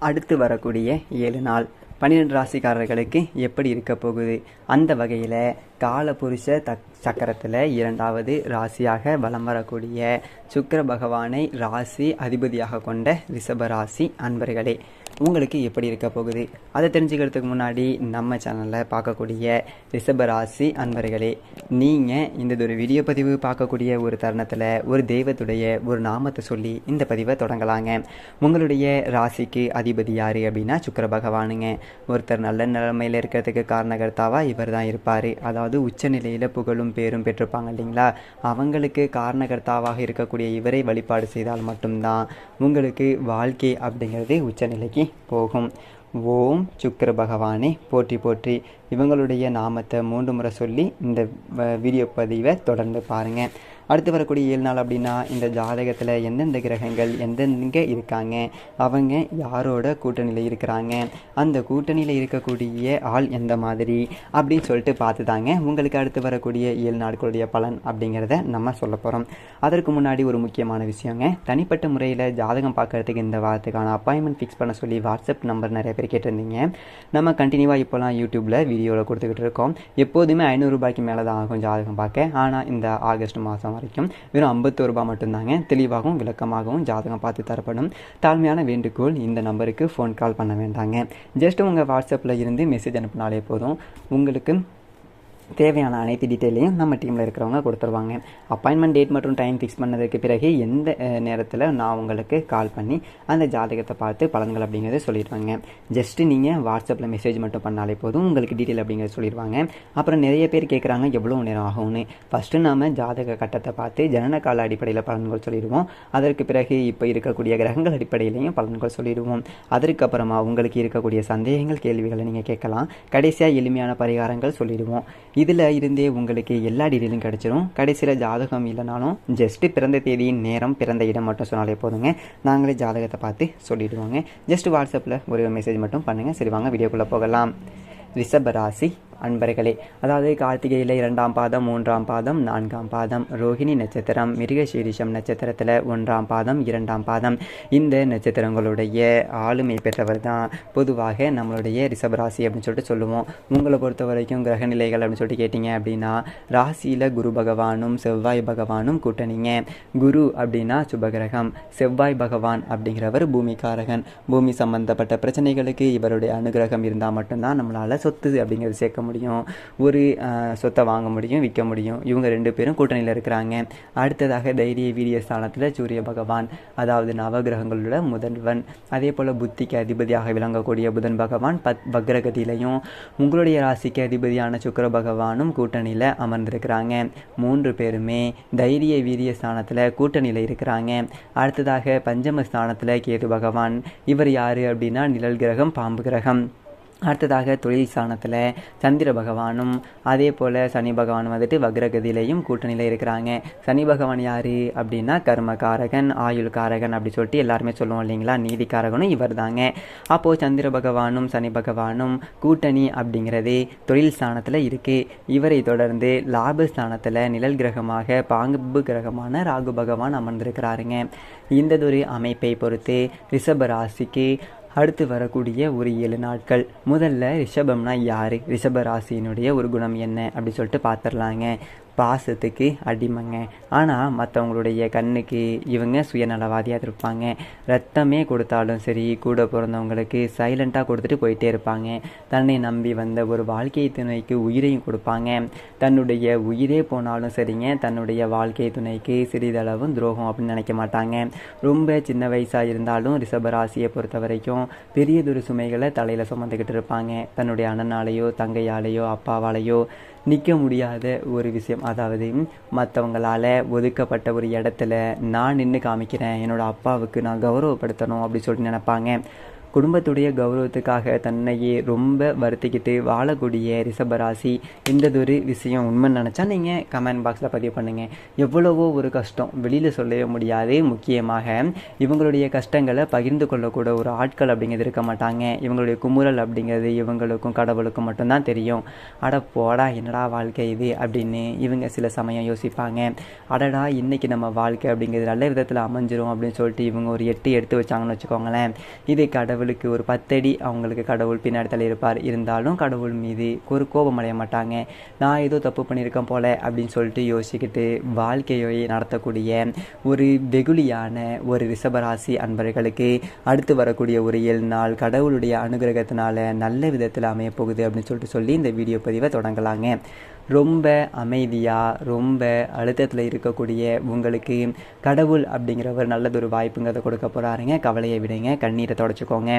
அடுத்து வரக்கூடிய 7 நாள் 12 ராசிக்காரர்களுக்கு எப்படி இருக்க போகுது? அந்த வகையில் காலபுருஷ சக்கரத்தில் 2வது ராசியாக வலம் வரக்கூடிய சுக்கிர பகவானை ராசி அதிபதியாக கொண்ட ரிஷப ராசி அன்பர்களே, உங்களுக்கு எப்படி இருக்க போகுது? அதை தெரிஞ்சுக்கிறதுக்கு முன்னாடி நம்ம சேனலில் பார்க்கக்கூடிய ரிஷப ராசி அன்பர்களே, நீங்கள் இந்த ஒரு வீடியோ பதிவு பார்க்கக்கூடிய ஒரு தருணத்தில் ஒரு தெய்வத்துடைய ஒரு நாமத்தை சொல்லி இந்த பதிவை தொடங்கலாங்க. உங்களுடைய ராசிக்கு அதிபதி யார் அப்படின்னா சுக்கிர பகவானுங்க. ஒருத்தர் நல்ல நிலைமையில் இருக்கிறதுக்கு காரணகர்த்தாவாக இவர் தான் இருப்பார். அதாவது உச்சநிலையில் புகழும் பேரும் பெற்றிருப்பாங்க இல்லைங்களா, அவங்களுக்கு காரணகர்த்தாவாக இருக்கக்கூடிய இவரை வழிபாடு செய்தால் மட்டும்தான் உங்களுக்கு வாழ்க்கை அப்படிங்கிறது உச்சநிலைக்கு போகும். ஓம் சுக்கிர பகவானே போற்றி போற்றி இவங்களுடைய நாமத்தை 3 முறை சொல்லி இந்த வீடியோ பதிவை தொடர்ந்து பாருங்கள். அடுத்து வரக்கூடிய 7 நாள் அப்படின்னா இந்த ஜாதகத்தில் எந்தெந்த கிரகங்கள் எந்தெங்க இருக்காங்க, அவங்க யாரோட கூட்டணியில் இருக்கிறாங்க, அந்த கூட்டணியில் இருக்கக்கூடிய ஆள் எந்த மாதிரி அப்படின்னு சொல்லிட்டு பார்த்து தாங்க உங்களுக்கு அடுத்து வரக்கூடிய 7 நாட்களுடைய பலன் அப்படிங்கிறத நம்ம சொல்ல போகிறோம். அதற்கு முன்னாடி ஒரு முக்கியமான விஷயங்க, தனிப்பட்ட முறையில் ஜாதகம் பார்க்குறதுக்கு இந்த வாரத்துக்கான அப்பாயின்மெண்ட் ஃபிக்ஸ் பண்ண சொல்லி வாட்ஸ்அப் நம்பர் நிறைய பேர் கேட்டிருந்தீங்க. நம்ம கண்டினியூவாக இப்போலாம் யூடியூப்பில் வீடியோவில் கொடுத்துக்கிட்டு இருக்கோம். எப்போதுமே 500 ரூபாய்க்கு மேலே தான் ஆகும் ஜாதகம் பார்க்க. ஆனால் இந்த ஆகஸ்ட் மாதம் வரைக்கும் வெறும் 51 ரூபாய் மட்டும்தாங்க. தெளிவாகவும் விளக்கமாகவும் ஜாதகம் பார்த்து தரப்படும். தாழ்மையான வேண்டுகோள், இந்த நம்பருக்கு ஃபோன் கால் பண்ண வேண்டாங்க. ஜஸ்ட் உங்கள் வாட்ஸ்அப்பில் இருந்து மெசேஜ் அனுப்பினாலே போதும், உங்களுக்கு தேவையான அனைத்து டீட்டெயிலையும் நம்ம டீமில் இருக்கிறவங்க கொடுத்துருவாங்க. அப்பாயின்மெண்ட் டேட் மற்றும் டைம் ஃபிக்ஸ் பண்ணதுக்கு பிறகு எந்த நேரத்தில் நான் உங்களுக்கு கால் பண்ணி அந்த ஜாதகத்தை பார்த்து பலன்கள் அப்படிங்கிறத சொல்லிடுவாங்க. ஜஸ்ட்டு நீங்கள் வாட்ஸ்அப்பில் மெசேஜ் மட்டும் பண்ணாலே போதும், உங்களுக்கு டீட்டெயில் அப்படிங்கிறத சொல்லிடுவாங்க. அப்புறம் நிறைய பேர் கேட்குறாங்க எவ்வளோ நேரம் ஆகும்னு. ஃபஸ்ட்டு நாம் ஜாதக கட்டத்தை பார்த்து ஜனன கால அடிப்படையில் பலன்கள் சொல்லிடுவோம். அதற்கு பிறகு இப்போ இருக்கக்கூடிய கிரகங்கள் அடிப்படையிலையும் பலன்கள் சொல்லிடுவோம். அதற்கப்புறமா உங்களுக்கு இருக்கக்கூடிய சந்தேகங்கள் கேள்விகளை நீங்கள் கேட்கலாம். கடைசியாக எளிமையான பரிகாரங்கள் சொல்லிடுவோம். இதில் இருந்தே உங்களுக்கு எல்லா டீட்டெயிலும் கிடச்சிரும். கடைசியில் ஜாதகம் இல்லைனாலும் ஜஸ்ட்டு பிறந்த தேதி, நேரம், பிறந்த இடம் மட்டும் சொன்னாலே போதுங்க, நாங்களே ஜாதகத்தை பார்த்து சொல்லிவிடுவோங்க. ஜஸ்ட் வாட்ஸ்அப்பில் ஒரு மெசேஜ் மட்டும் பண்ணுங்கள். சரி, வாங்க வீடியோக்குள்ளே போகலாம். ரிஷபராசி அன்பர்களே, அதாவது கார்த்திகையில் 2ஆம் பாதம், 3ஆம் பாதம், 4ஆம் பாதம், ரோஹிணி நட்சத்திரம், மிருகசீரிஷம் நட்சத்திரத்தில் 1ஆம் பாதம், 2ஆம் பாதம், இந்த நட்சத்திரங்களுடைய ஆளுமை பெற்றவர் தான் பொதுவாக நம்மளுடைய ரிஷபராசி அப்படின்னு சொல்லிட்டு சொல்லுவோம். உங்களை பொறுத்த வரைக்கும் கிரக நிலைகள் அப்படின்னு சொல்லிட்டு கேட்டிங்க அப்படின்னா ராசியில் குரு பகவானும் செவ்வாய் பகவானும் கூட்டணிங்க. குரு அப்படின்னா சுபகிரகம், செவ்வாய் பகவான் அப்படிங்கிறவர் பூமிக்காரகன். பூமி சம்பந்தப்பட்ட பிரச்சனைகளுக்கு இவருடைய அனுகிரகம் இருந்தால் மட்டும்தான் நம்மளால் சொத்து அப்படிங்கிறது சேர்க்க முடியும், ஒரு சொத்தை வாங்க முடியும், விற்க முடியும். இவங்க 2 பேரும் கூட்டணியில் இருக்கிறாங்க. அடுத்ததாக தைரிய வீரிய ஸ்தானத்தில் சூரிய பகவான், அதாவது நவகிரகங்களோட முதல்வன். அதே போல் புத்திக்கு அதிபதியாக விளங்கக்கூடிய புதன் பகவான் வக்ரகதியிலையும் உங்களுடைய ராசிக்கு அதிபதியான சுக்கிர பகவானும் கூட்டணியில் அமர்ந்திருக்கிறாங்க. 3 பேருமே தைரிய வீரிய ஸ்தானத்தில் கூட்டணியில் இருக்கிறாங்க. அடுத்ததாக பஞ்சம ஸ்தானத்தில் கேது பகவான். இவர் யார் அப்படின்னா நிழல் கிரகம், பாம்பு கிரகம். அடுத்ததாக தொழில் ஸ்தானத்தில் சந்திர பகவானும் அதே போல் சனி பகவான் வந்துட்டு வக்ரகதியிலையும் கூட்டணியில் இருக்கிறாங்க. சனி பகவான் யார் அப்படின்னா கர்மகாரகன், ஆயுள் காரகன் அப்படி சொல்லிட்டு எல்லாருமே சொல்லுவோம் இல்லைங்களா, நீதிக்காரகனும் இவர் தாங்க. அப்போது சந்திர பகவானும் சனி பகவானும் கூட்டணி அப்படிங்கிறது தொழில் ஸ்தானத்தில் இருக்குது. இவரை தொடர்ந்து லாபஸ்தானத்தில் நிழல் கிரகமாக பாம்பு கிரகமான ராகு பகவான் அமர்ந்திருக்கிறாருங்க. இந்ததொரு அமைப்பை பொறுத்து ரிஷப ராசிக்கு அடுத்து வரக்கூடிய ஒரு 7 நாட்கள், முதல்ல ரிஷபம்னா யார், ரிஷப ராசியினுடைய ஒரு குணம் என்ன அப்படி சொல்லிட்டு பார்த்துடலாங்க. பாசத்துக்கு அடிமைங்க. ஆனால் மற்றவங்களுடைய கண்ணுக்கு இவங்க சுயநலவாதியாக இருப்பாங்க. ரத்தமே கொடுத்தாலும் சரி, கூட பிறந்தவங்களுக்கு சைலண்ட்டாக கொடுத்துட்டு போயிட்டே இருப்பாங்க. தன்னை நம்பி வந்த ஒரு வாழ்க்கை துணைக்கு உயிரையும் கொடுப்பாங்க. தன்னுடைய உயிரே போனாலும் சரிங்க, தன்னுடைய வாழ்க்கை துணைக்கு சிறிதளவும் துரோகம் அப்படின்னு நினைக்க மாட்டாங்க. ரொம்ப சின்ன வயசாக இருந்தாலும் ரிஷபராசியை பொறுத்த வரைக்கும் பெரியதொரு சுமைகளை தலையில் சுமந்துக்கிட்டு இருப்பாங்க. தன்னுடைய அண்ணனாலேயோ தங்கையாலேயோ அப்பாவாலேயோ நிற்க முடியாத ஒரு விஷயம், அதாவது மற்றவங்களால் ஒதுக்கப்பட்ட ஒரு இடத்துல நான் நின்று காமிக்கிறேன், என்னோடய அப்பாவுக்கு நான் கௌரவப்படுத்தணும் அப்படி சொல்லிட்டு நினைப்பாங்க. குடும்பத்துடைய கௌரவத்துக்காக தன்னையே ரொம்ப வருத்திக்கிட்டு வாழக்கூடிய ரிஷபராசி இந்ததொரு விஷயம் உண்மை நினச்சா நீங்கள் கமெண்ட் பாக்ஸில் பதிவு பண்ணுங்கள். எவ்வளவோ ஒரு கஷ்டம் வெளியில் சொல்லவே முடியாது. முக்கியமாக இவங்களுடைய கஷ்டங்களை பகிர்ந்து கொள்ளக்கூட ஒரு ஆட்கள் அப்படிங்கிறது இருக்க மாட்டாங்க. இவங்களுடைய குமுறல் அப்படிங்கிறது இவங்களுக்கும் கடவுளுக்கும் மட்டும்தான் தெரியும். அட போடா என்னடா வாழ்க்கை இது அப்படின்னு இவங்க சில சமயம் யோசிப்பாங்க. அடடா இன்றைக்கி நம்ம வாழ்க்கை அப்படிங்கிறது நல்ல விதத்தில் அமைஞ்சிரும் அப்படின்னு சொல்லிட்டு இவங்க ஒரு 8 எடுத்து வச்சாங்கன்னு வச்சுக்கோங்களேன். இது கடவுள் லெவலுக்கு ஒரு 10 அடி அவங்களுக்கு கடவுள் பின்னாடி தள்ளியிருப்பார். இருந்தாலும் கடவுள் மீது ஒரு கோபம் அடைய மாட்டாங்க. நான் ஏதோ தப்பு பண்ணியிருக்கேன் போல அப்படின்னு சொல்லிட்டு யோசிச்சுக்கிட்டு வாழ்க்கையை நடத்தக்கூடிய ஒரு வெகுளியான ஒரு ரிஷபராசி அன்பர்களுக்கு அடுத்து வரக்கூடிய ஒரு 7 நாள் கடவுளுடைய அனுகிரகத்தினால நல்ல விதத்தில் அமைய போகுது அப்படின்னு சொல்லிட்டு சொல்லி இந்த வீடியோ பதிவை தொடங்கலாங்க. ரொம்ப அமைதியாக ரொம்ப அழுத்தத்தில் இருக்கக்கூடிய உங்களுக்கு கடவுள் அப்படிங்கிறவர் நல்லதொரு வாய்ப்புங்கிறத கொடுக்க போகிறாருங்க. கவலையை விடுங்க, கண்ணீரை தொடச்சிக்கோங்க.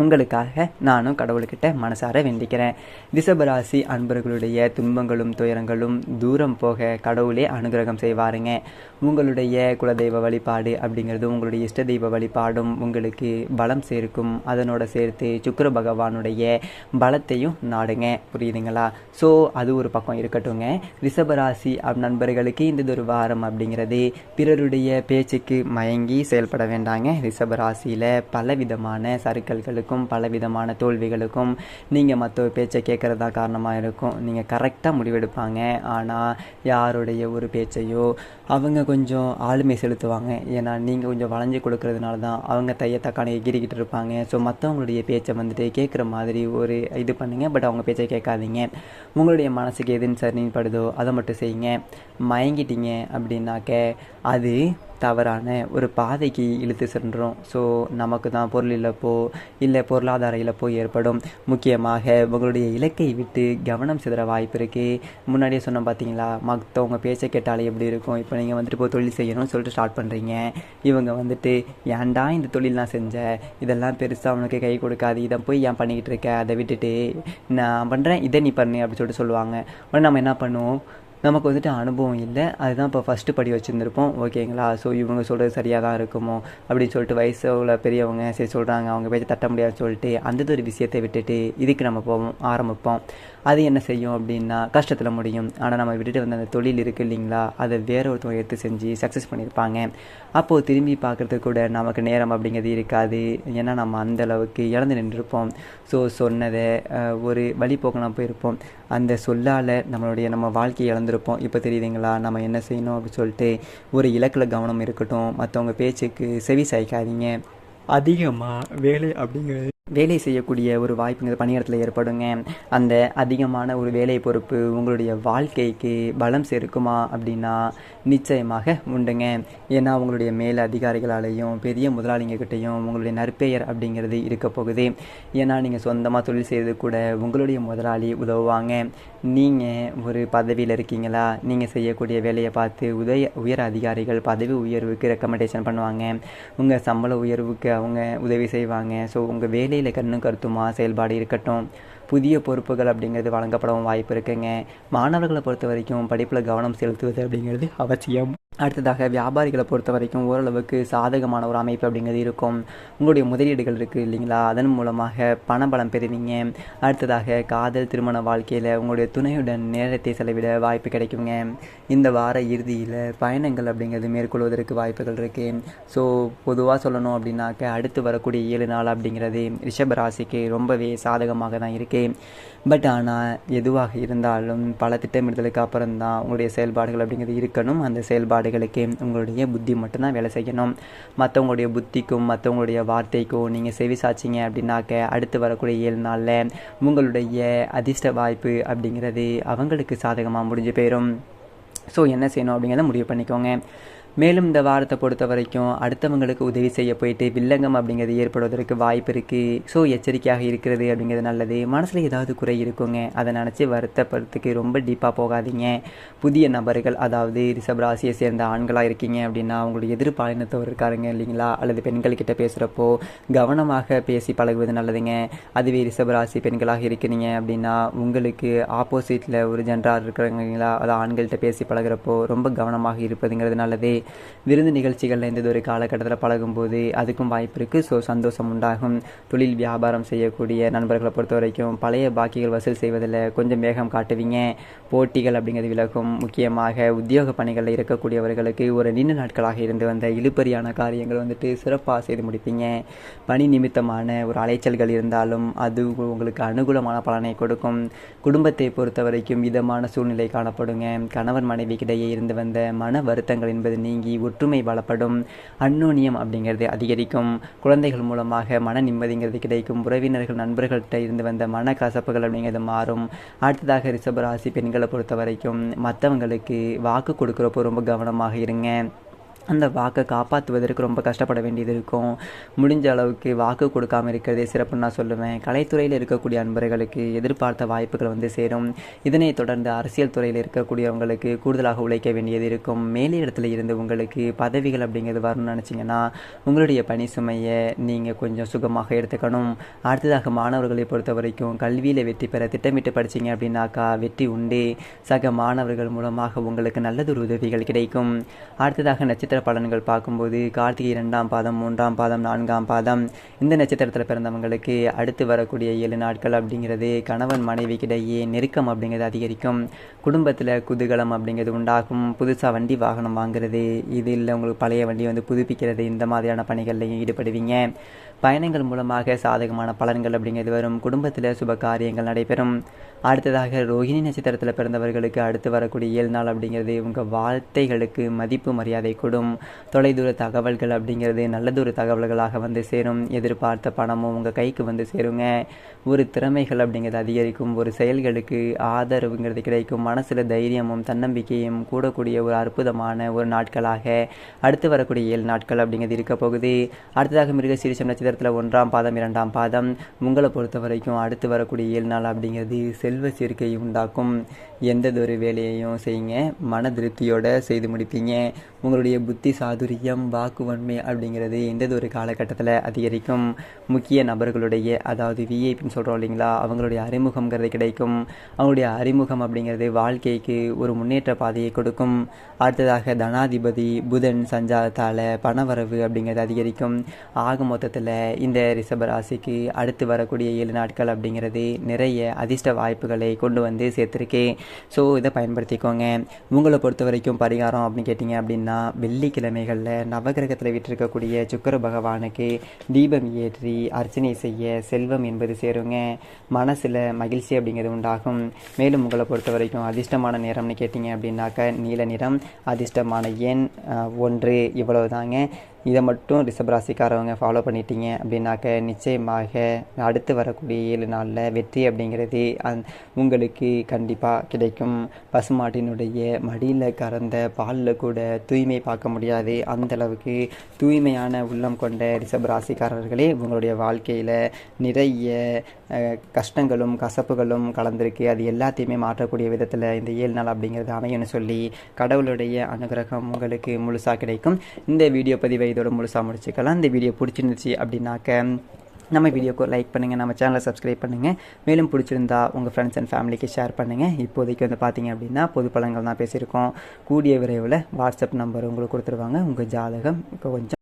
உங்களுக்காக நானும் கடவுள்கிட்ட மனசார வேண்டிக்கிறேன். ரிஷபராசி அன்பர்களுடைய துன்பங்களும் துயரங்களும் தூரம் போக கடவுளே அனுகிரகம் செய்வாருங்க. உங்களுடைய குலதெய்வ வழிபாடு அப்படிங்கிறது உங்களுடைய இஷ்ட தெய்வ வழிபாடும் உங்களுக்கு பலம் சேர்க்கும். அதனோட சேர்த்து சுக்கிர பகவானுடைய பலத்தையும் நாடுங்க. புரியுதுங்களா? ஸோ அது ஒரு பக்கம் இருக்கட்டுங்க. ரிஷபராசி நண்பர்களுக்கு இந்த ஒரு வாரம் அப்படிங்கிறது பிறருடைய பேச்சுக்கு மயங்கி செயல்பட வேண்டாங்க. ரிஷபராசியில் பலவிதமான சறுக்கல்களுக்கும் பலவிதமான தோல்விகளுக்கும் நீங்கள் மற்ற பேச்சை கேட்குறதா காரணமாக இருக்கும். நீங்கள் கரெக்டாக முடிவெடுப்பாங்க. ஆனால் யாருடைய ஒரு பேச்சையோ அவங்க கொஞ்சம் ஆளுமை செலுத்துவாங்க. ஏன்னா நீங்கள் கொஞ்சம் வளைஞ்சு கொடுக்கறதுனால தான் அவங்க தக்கான எகிரிக்கிட்டு இருப்பாங்க. ஸோ மற்றவங்களுடைய பேச்சை வந்துட்டு கேட்குற மாதிரி ஒரு இது பண்ணுங்க. பட் அவங்க பேச்சை கேட்காதீங்க. உங்களுடைய மனசுக்கு எதுன்னு சரின்னு படுதோ அதை மட்டும் செய்யுங்க. மயங்கிட்டீங்க அப்படின்னாக்க அது தவறான ஒரு பாதைக்கு இழுத்து சென்றோம். ஸோ நமக்கு தான் பொருள் இழப்போ இல்லை பொருளாதார இழப்போ ஏற்படும். முக்கியமாக உங்களுடைய இலக்கை விட்டு கவனம் சிதற வாய்ப்பு இருக்குது. முன்னாடியே சொன்ன பார்த்தீங்களா, மற்றவங்க பேச்சை கேட்டாலே எப்படி இருக்கும். இப்போ நீங்கள் வந்துட்டு இப்போ தொழில் செய்யணும்னு சொல்லிட்டு ஸ்டார்ட் பண்ணுறீங்க. இவங்க வந்துட்டு ஏன்டா இந்த தொழில் நான் செஞ்சேன், இதெல்லாம் பெருசாக அவனுக்கு கை கொடுக்காது, இதை போய் ஏன் பண்ணிக்கிட்டு இருக்க, அதை விட்டுட்டு நான் பண்ணுறேன் இதை நீ பண்ணு அப்படின்னு சொல்லிட்டு சொல்லுவாங்க. உடனே நம்ம என்ன பண்ணுவோம், நமக்கு வந்துட்டு அனுபவம் இல்லை, அதுதான் இப்போ ஃபஸ்ட்டு படி வச்சுருந்துருப்போம். ஓகேங்களா? ஸோ இவங்க சொல்கிறது சரியாக தான் இருக்குமோ அப்படின்னு சொல்லிட்டு வயசில் பெரியவங்க சரி சொல்கிறாங்க, அவங்க பேச்சை தட்ட முடியாதுன்னு சொல்லிட்டு அந்த ஒரு விஷயத்தை விட்டுட்டு இதுக்கு நம்ம போவோம் ஆரம்பிப்போம். அது என்ன செய்யும் அப்படின்னா கஷ்டத்தில் முடியும். ஆனால் நம்ம விட்டுட்டு வந்த அந்த தொழில் இருக்குது இல்லைங்களா, அதை வேற ஒருத்தவங்க எடுத்து செஞ்சு சக்ஸஸ் பண்ணியிருப்பாங்க. அப்போது திரும்பி பார்க்குறதுக்கு கூட நமக்கு நேரம் அப்படிங்கிறது இருக்காது. ஏன்னா நம்ம அந்தளவுக்கு இழந்து நின்றுருப்போம். ஸோ சொன்னதை ஒரு வழிபோக்கெல்லாம் போயிருப்போம். அந்த சொல்லால் நம்ம வாழ்க்கையை இழந்திருப்போம். இப்போ தெரியுதுங்களா நம்ம என்ன செய்யணும் அப்படின்னு சொல்லிட்டு ஒரு இலக்கில் கவனம் இருக்கட்டும். மற்றவங்க பேச்சுக்கு செவி சாய்க்காதீங்க. அதிகமாக வேலை செய்யக்கூடிய ஒரு வாய்ப்புங்கிறது பணியிடத்தில் ஏற்படுங்க. அந்த அதிகமான ஒரு வேலை பொறுப்பு உங்களுடைய வாழ்க்கைக்கு பலம் சேர்க்குமா அப்படின்னா நிச்சயமாக உண்டுங்க. ஏன்னா உங்களுடைய மேல் அதிகாரிகளாலேயும் பெரிய முதலாளிங்கக்கிட்டையும் உங்களுடைய நற்பெயர் அப்படிங்கிறது இருக்க போகுது. ஏன்னா நீங்கள் சொந்தமாக தொழில் செய்கிறது கூட உங்களுடைய முதலாளி உதவுவாங்க. நீங்கள் ஒரு பதவியில் இருக்கீங்களா, நீங்கள் செய்யக்கூடிய வேலையை பார்த்து உயர் அதிகாரிகள் பதவி உயர்வுக்கு ரெக்கமெண்டேஷன் பண்ணுவாங்க. உங்கள் சம்பள உயர்வுக்கு அவங்க உதவி செய்வாங்க. ஸோ உங்கள் வேலையில் கண்ணும் கருத்துமா செயல்பாடு இருக்கட்டும். புதிய பொறுப்புகள் அப்படிங்கிறது வழங்கப்படவும் வாய்ப்பு இருக்குங்க. மாணவர்களை பொறுத்த வரைக்கும் படிப்பில் கவனம் செலுத்துவது அப்படிங்கிறது அவசியம். அடுத்ததாக வியாபாரிகளை பொறுத்த வரைக்கும் ஓரளவுக்கு சாதகமான ஒரு அமைப்பு அப்படிங்கிறது இருக்கும். உங்களுடைய முதலீடுகள் இருக்குது இல்லைங்களா, அதன் மூலமாக பணபலம் பெறுவீங்க. அடுத்ததாக காதல் திருமண வாழ்க்கையில் உங்களுடைய துணையுடன் நேரத்தை செலவிட வாய்ப்பு கிடைக்குங்க. இந்த வார இறுதியில் பயணங்கள் அப்படிங்கிறது மேற்கொள்வதற்கு வாய்ப்புகள் இருக்குது. ஸோ பொதுவாக சொல்லணும் அப்படின்னாக்க அடுத்து வரக்கூடிய 7 நாள் அப்படிங்கிறது ரிஷபராசிக்கு ரொம்பவே சாதகமாக தான் இருக்குது. பட் ஆனால் எதுவாக இருந்தாலும் பல திட்டமிடுதலுக்கு அப்புறம் தான் உங்களுடைய செயல்பாடுகள் அப்படிங்கிறது இருக்கணும். அந்த செயல்பாடுகளுக்கு உங்களுடைய புத்தி மட்டும்தான் வேலை செய்யணும். மற்றவங்களுடைய புத்திக்கும் மற்றவங்களுடைய வார்த்தைக்கும் நீங்கள் செவி சாச்சிங்க அப்படின்னாக்க அடுத்து வரக்கூடிய 7 நாளில் உங்களுடைய அதிர்ஷ்ட வாய்ப்பு அப்படிங்கிறது அவங்களுக்கு சாதகமாக முடிஞ்சு போயிடும். ஸோ என்ன செய்யணும் அப்படிங்கிறத முடிவு பண்ணிக்கோங்க. மேலும் இந்த வாரத்தை பொறுத்த வரைக்கும் அடுத்தவங்களுக்கு உதவி செய்ய போயிட்டு வில்லங்கம் அப்படிங்கிறது ஏற்படுவதற்கு வாய்ப்பு இருக்குது. ஸோ எச்சரிக்கையாக இருக்கிறது அப்படிங்கிறது நல்லது. மனசில் ஏதாவது குறை இருக்குங்க, அதை நினச்சி வருத்தப்படுறதுக்கு ரொம்ப டீப்பாக போகாதீங்க. புதிய நபர்கள், அதாவது ரிஷபராசியை சேர்ந்த ஆண்களாக இருக்கீங்க அப்படின்னா அவங்களுடைய எதிர்பாலினத்தவர் இருக்காருங்க இல்லைங்களா, அல்லது பெண்கள்கிட்ட பேசுகிறப்போ கவனமாக பேசி பழகுவது நல்லதுங்க. அதுவே ரிஷபராசி பெண்களாக இருக்கிறீங்க அப்படின்னா உங்களுக்கு ஆப்போசிட்டில் ஒரு ஜென்டராக இருக்கிறாங்களா, அது ஆண்கள்கிட்ட பேசி பழகிறப்போ ரொம்ப கவனமாக இருப்பதுங்கிறது நல்லது. விருந்து நிகழ்ச்சிகளில் இந்த ஒரு காலகட்டத்தில் பழகும்போது அதுக்கும் வாய்ப்பு இருக்குது. ஸோ சந்தோஷம் உண்டாகும். தொழில் வியாபாரம் செய்யக்கூடிய நண்பர்களை பொறுத்த வரைக்கும் பழைய பாக்கிகள் வசூல் செய்வதில் கொஞ்சம் வேகம் காட்டுவீங்க. போட்டிகள் அப்படிங்கிறது விலகும். முக்கியமாக உத்தியோக பணிகளில் இருக்கக்கூடியவர்களுக்கு ஒரு நீண்ட நாட்களாக இருந்து வந்த இழுபறியான காரியங்கள் வந்துட்டு சிறப்பாக செய்து முடிப்பீங்க. பணி நிமித்தமான ஒரு அலைச்சல்கள் இருந்தாலும் அது உங்களுக்கு அனுகூலமான பலனை கொடுக்கும். குடும்பத்தை பொறுத்த வரைக்கும் இதமான சூழ்நிலை காணப்படுங்க. கணவன் மனைவி கிடையே இருந்து வந்த மன வருத்தங்கள் என்பது நீங்கி ஒற்றுமை பலப்படும். அந்யோன்யம் அப்படிங்கிறது அதிகரிக்கும். குழந்தைகள் மூலமாக மன நிம்மதிங்கிறது கிடைக்கும். உறவினர்கள் நண்பர்கள்ட்ட இருந்து வந்த மன கசப்புகள் அப்படிங்கிறது மாறும். அடுத்ததாக ரிஷபராசி பெண்களை பொறுத்த வரைக்கும் மற்றவங்களுக்கு வாக்கு கொடுக்குறப்போ ரொம்ப கவனமாக இருங்க. அந்த வாக்கை காப்பாற்றுவதற்கு ரொம்ப கஷ்டப்பட வேண்டியது இருக்கும். முடிஞ்ச அளவுக்கு வாக்கு கொடுக்காமல் இருக்கிறதே சிறப்புன்னு நான் சொல்லுவேன். கலைத்துறையில் இருக்கக்கூடிய அன்பர்களுக்கு எதிர்பார்த்த வாய்ப்புகள் சேரும். இதனைத் தொடர்ந்து அரசியல் துறையில் இருக்கக்கூடியவங்களுக்கு கூடுதலாக உழைக்க வேண்டியது இருக்கும். மேலே இடத்துல இருந்து உங்களுக்கு பதவிகள் அப்படிங்கிறது வரணும்னு நினச்சிங்கன்னா உங்களுடைய பணி சுமையை நீங்கள் கொஞ்சம் சுகமாக எடுத்துக்கணும். அடுத்ததாக மாணவர்களை பொறுத்த வரைக்கும் கல்வியில் வெற்றி பெற திட்டமிட்டு படிச்சிங்க அப்படின்னாக்கா வெற்றி உண்டு. சக மாணவர்கள் மூலமாக உங்களுக்கு நல்லதொரு உதவிகள் கிடைக்கும். அடுத்ததாக நட்சத்திர பலன்கள் பார்க்கும்போது கார்த்திகை 2ஆம் பாதம் 3ஆம் பாதம் 4ஆம் பாதம் இந்த நட்சத்திரத்தில் பிறந்தவங்களுக்கு அடுத்து வரக்கூடிய 7 நாட்கள் அப்படிங்கிறது கணவன் மனைவிக்கிடையே நெருக்கம் அப்படிங்கிறது அதிகரிக்கும். குடும்பத்தில் குதூகலம் அப்படிங்கிறது உண்டாகும். புதுசாக வண்டி வாகனம் வாங்குறது, இது இல்லை உங்களுக்கு பழைய வண்டி புதுப்பிக்கிறது, இந்த மாதிரியான பணிகள்லையும் ஈடுபடுவீங்க. பயணங்கள் மூலமாக சாதகமான பலன்கள் அப்படிங்கிறது வரும். குடும்பத்தில் சுப காரியங்கள் நடைபெறும். அடுத்ததாக ரோகிணி நட்சத்திரத்தில் பிறந்தவர்களுக்கு அடுத்து வரக்கூடிய 7 நாள் அப்படிங்கிறது உங்கள் வார்த்தைகளுக்கு மதிப்பு மரியாதை கூடும். தொலைதூர தகவல்கள் அப்படிங்கிறது நல்லதொரு தகவல்களாக சேரும். எதிர்பார்த்த பணமும் உங்கள் கைக்கு சேருங்க. ஒரு திறமைகள் அப்படிங்கிறது அதிகரிக்கும். ஒரு செயல்களுக்கு ஆதரவுங்கிறது கிடைக்கும். மனசில் தைரியமும் தன்னம்பிக்கையும் கூடக்கூடிய ஒரு அற்புதமான ஒரு நாட்களாக அடுத்து வரக்கூடிய 7 நாட்கள் அப்படிங்கிறது இருக்க போகுது. அடுத்ததாக மிருகசீரிஷம் நட்சத்திரத்தில் 1ஆம் பாதம் 2ஆம் பாதம் உங்களை பொறுத்த வரைக்கும் அடுத்து வரக்கூடிய 7 நாள் அப்படிங்கிறது செல்வ சேர்க்கை உண்டாக்கும். எந்ததொரு வேலையையும் செய்யுங்க, மன திருப்தியோடு செய்து முடிப்பீங்க. உங்களுடைய புத்தி சாதுரியம் வாக்கு வன்மை அப்படிங்கிறது எந்ததொரு காலகட்டத்தில் அதிகரிக்கும். முக்கிய நபர்களுடைய அதாவது விஐபின்னு சொல்கிறோம் இல்லைங்களா, அவங்களுடைய அறிமுகங்கிறது கிடைக்கும். அவங்களுடைய அறிமுகம் அப்படிங்கிறது வாழ்க்கைக்கு ஒரு முன்னேற்ற பாதையை கொடுக்கும். அடுத்ததாக தனாதிபதி புதன் சஞ்சாரத்தால் பணவரவு அப்படிங்கிறது அதிகரிக்கும். ஆக மொத்தத்தில் இந்த ரிஷபராசிக்கு அடுத்து வரக்கூடிய 7 நாட்கள் அப்படிங்கிறது நிறைய அதிர்ஷ்ட வாய்ப்புகளை கொண்டு சேர்த்துருக்கேன். ஸோ இதை பயன்படுத்திக்கோங்க. உங்களை பொறுத்த வரைக்கும் பரிகாரம் அப்படின்னு கேட்டிங்க அப்படின்னா வெள்ளிக்கிழமைகளில் நவகிரகத்தில் விட்டிருக்கக்கூடிய சுக்கிர பகவானுக்கு தீபம் ஏற்றி அர்ச்சனை செய்ய செல்வம் என்பது சேருங்க. மனசில் மகிழ்ச்சி அப்படிங்கிறது உண்டாகும். மேலும் உங்களை பொறுத்த வரைக்கும் அதிர்ஷ்டமான நேரம்னு கேட்டிங்க அப்படின்னாக்க நீல நிறம், அதிர்ஷ்டமான எண் 1 இவ்வளவுதாங்க. இதை மட்டும் ரிஷபராசிக்காரவங்க ஃபாலோ பண்ணிட்டீங்க அப்படின்னாக்க நிச்சயமாக அடுத்து வரக்கூடிய 7 நாளில் வெற்றி அப்படிங்கிறது உங்களுக்கு கண்டிப்பாக கிடைக்கும். பசுமாட்டினுடைய மடியில் கறந்த பாலில் கூட தூய்மை பார்க்க முடியாது. அந்தளவுக்கு தூய்மையான உள்ளம் கொண்ட ரிஷபராசிக்காரர்களே உங்களுடைய வாழ்க்கையில் நிறைய கஷ்டங்களும் கசப்புகளும் கலந்திருக்கு. அது எல்லாத்தையுமே மாற்றக்கூடிய விதத்தில் இந்த 7 நாள் அப்படிங்கிறது அமையும்னு சொல்லி கடவுளுடைய அனுகிரகம் உங்களுக்கு முழுசாக கிடைக்கும். இந்த வீடியோ பதிவை இதோட முழுசாக முடிச்சுக்கலாம். இந்த வீடியோ பிடிச்சிருந்துச்சு அப்படின்னாக்க நம்ம வீடியோக்கு லைக் பண்ணுங்கள், நம்ம சேனலை சப்ஸ்கிரைப் பண்ணுங்கள். மேலும் பிடிச்சிருந்தா உங்கள் ஃப்ரெண்ட்ஸ் அண்ட் ஃபேமிலிக்கு ஷேர் பண்ணுங்கள். இப்போதைக்கு பார்த்தீங்க அப்படின்னா பொது பலன்கள் தான் பேசியிருக்கோம். கூடிய விரைவில் வாட்ஸ்அப் நம்பர் உங்களுக்கு கொடுத்துருவாங்க. உங்கள் ஜாதகம் இப்போ கொஞ்சம்